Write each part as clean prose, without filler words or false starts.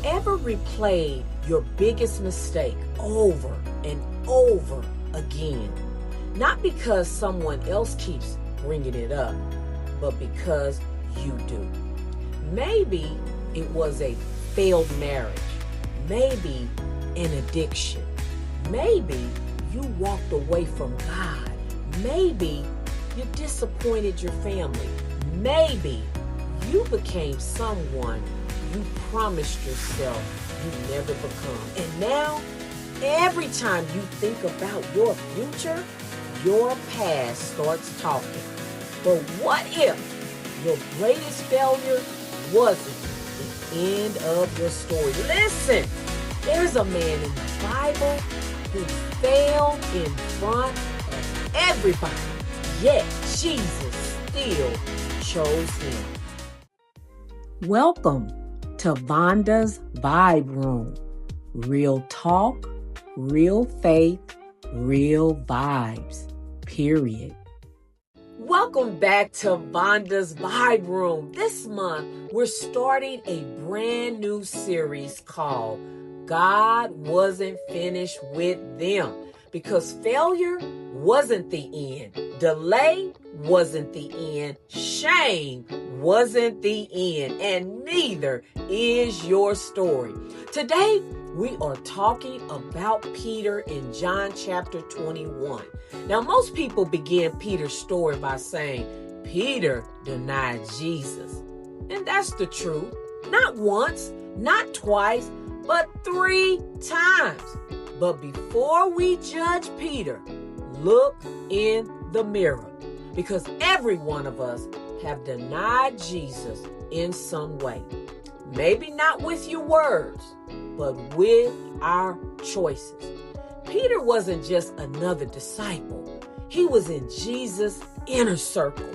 ever replayed your biggest mistake over and over again? Not because someone else keeps bringing it up, but because you do. Maybe it was a failed marriage. Maybe an addiction. Maybe you walked away from God. Maybe you disappointed your family. Maybe you became someone you promised yourself you'd never become. And now, every time you think about your future, your past starts talking. But what if your greatest failure wasn't the end of your story? Listen, there's a man in the Bible who failed in front of everybody, yet Jesus still chose him. Welcome to Vonda's Vibe Room. Real talk, real faith, real vibes, period. Welcome back to Vonda's Vibe Room. This month, we're starting a brand new series called God Wasn't Finished with Them, because failure wasn't the end. Delay wasn't the end. Shame wasn't the end. And neither is your story. Today, we are talking about Peter in John chapter 21. Now, most people begin Peter's story by saying, Peter denied Jesus. And that's the truth. Not once, not twice, but 3 times. But before we judge Peter, look in the mirror, because every one of us have denied Jesus in some way. Maybe not with your words, but with our choices. Peter wasn't just another disciple. He was in Jesus' inner circle,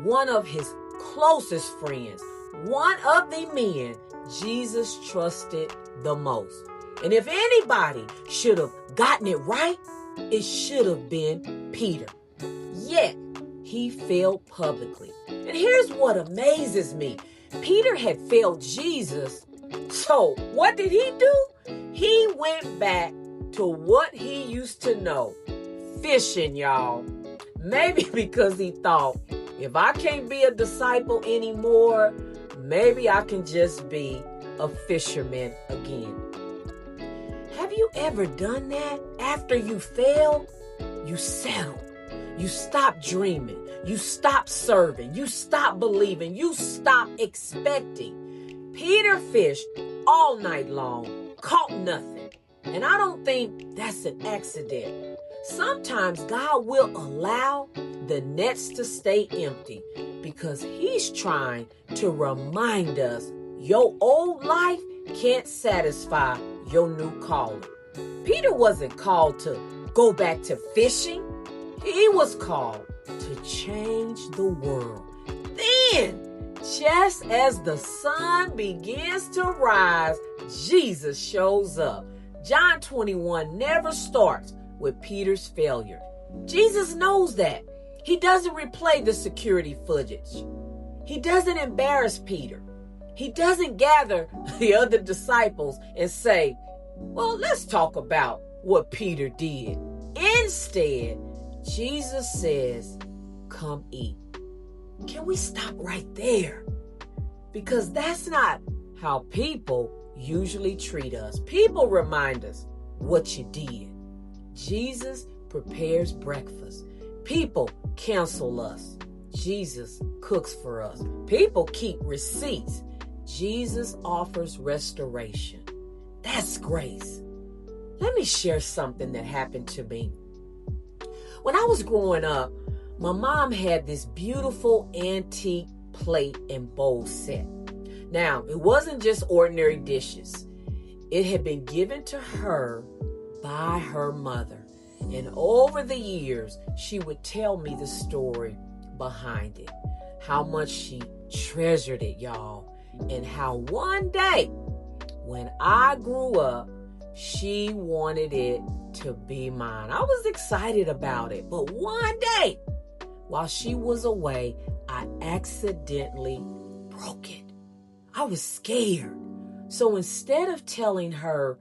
one of his closest friends, one of the men Jesus trusted the most. And if anybody should have gotten it right, it should have been Peter. Yet, he failed publicly. And here's what amazes me. Peter had failed Jesus. So what did he do? He went back to what he used to know. Fishing, y'all. Maybe because he thought, if I can't be a disciple anymore, maybe I can just be a fisherman again. Have you ever done that? After you fail, you settle. You stop dreaming. You stop serving. You stop believing. You stop expecting. Peter fished all night long, caught nothing. And I don't think that's an accident. Sometimes God will allow the nets to stay empty because he's trying to remind us your old life can't satisfy your new calling. Peter wasn't called to go back to fishing. He was called to change the world. Then, just as the sun begins to rise, Jesus shows up. John 21 never starts with Peter's failure. Jesus knows that. He doesn't replay the security footage. He doesn't embarrass Peter. He doesn't gather the other disciples and say, well, let's talk about what Peter did. Instead, Jesus says, come eat. Can we stop right there? Because that's not how people usually treat us. People remind us what you did. Jesus prepares breakfast. People cancel us. Jesus cooks for us. People keep receipts. Jesus offers restoration. That's grace. Let me share something that happened to me. When I was growing up, my mom had this beautiful antique plate and bowl set. Now, it wasn't just ordinary dishes. It had been given to her by her mother. And over the years, she would tell me the story behind it. How much she treasured it, y'all. And how one day, when I grew up, she wanted it to be mine. I was excited about it. But one day, while she was away, I accidentally broke it. I was scared. So instead of telling her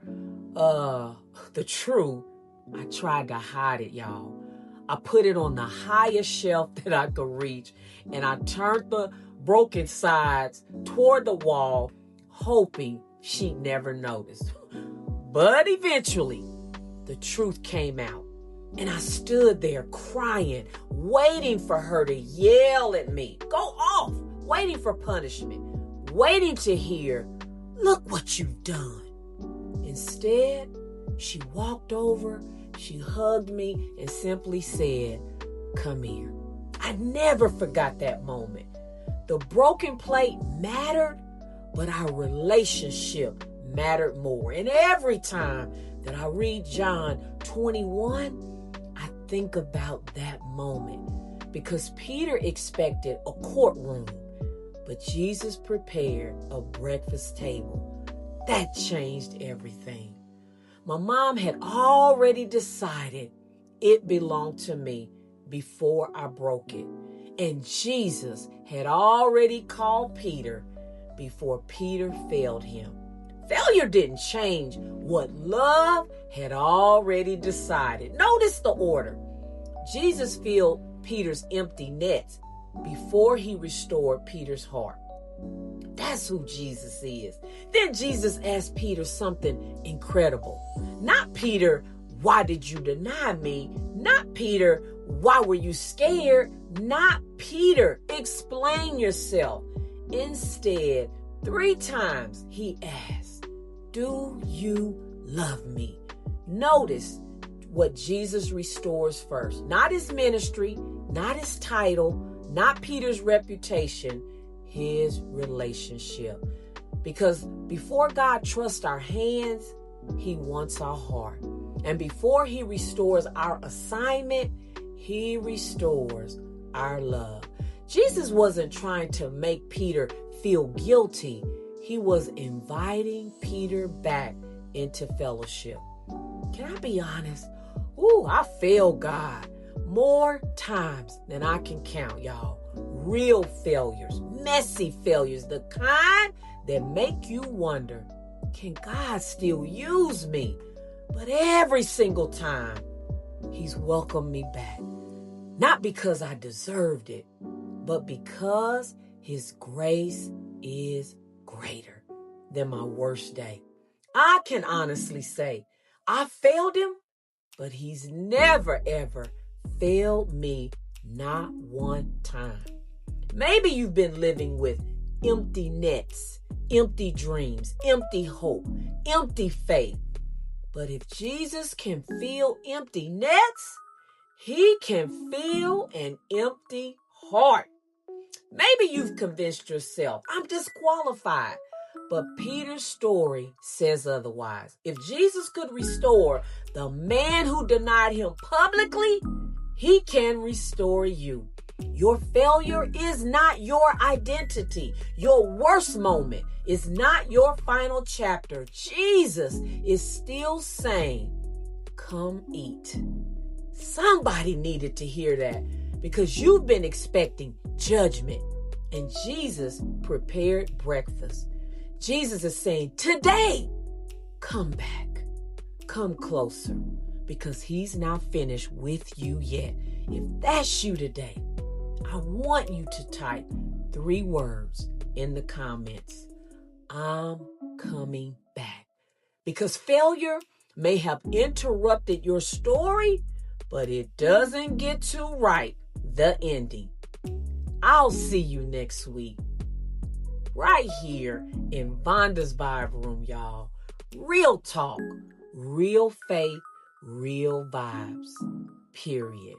the truth, I tried to hide it, y'all. I put it on the highest shelf that I could reach, and I turned the broken sides toward the wall, hoping she'd never notice. But eventually, the truth came out, and I stood there crying, waiting for her to yell at me, go off, waiting for punishment, waiting to hear, look what you've done. Instead, she walked over, she hugged me, and simply said, come here. I never forgot that moment. The broken plate mattered, but our relationship mattered more. And every time that I read John 21, I think about that moment, because Peter expected a courtroom, but Jesus prepared a breakfast table. That changed everything. My mom had already decided it belonged to me before I broke it. And Jesus had already called Peter before Peter failed him. Failure didn't change what love had already decided. Notice the order. Jesus filled Peter's empty nets before he restored Peter's heart. That's who Jesus is. Then Jesus asked Peter something incredible. Not Peter, why did you deny me? Not Peter, why were you scared? Not Peter, explain yourself. Instead, 3 times he asked, do you love me? Notice what Jesus restores first. Not his ministry, not his title, not Peter's reputation, his relationship. Because before God trusts our hands, he wants our heart. And before he restores our assignment, he restores our love. Jesus wasn't trying to make Peter feel guilty. He was inviting Peter back into fellowship. Can I be honest? I failed God more times than I can count, y'all. Real failures, messy failures, the kind that make you wonder, can God still use me? But every single time, he's welcomed me back. Not because I deserved it, but because his grace is greater than my worst day. I can honestly say I failed him, but he's never, ever failed me, not one time. Maybe you've been living with empty nets, empty dreams, empty hope, empty faith. But if Jesus can fill empty nets, he can fill an empty heart. Maybe you've convinced yourself, I'm disqualified. But Peter's story says otherwise. If Jesus could restore the man who denied him publicly, he can restore you. Your failure is not your identity. Your worst moment is not your final chapter. Jesus is still saying, come eat. Somebody needed to hear that, because you've been expecting judgment, and Jesus prepared breakfast. Jesus is saying, today, come back, come closer, because he's not finished with you yet. If that's you today, I want you to type 3 words in the comments. I'm coming back. Because failure may have interrupted your story, but it doesn't get to write the ending. I'll see you next week, right here in Vonda's Vibe Room, y'all. Real talk, real faith, real vibes, period.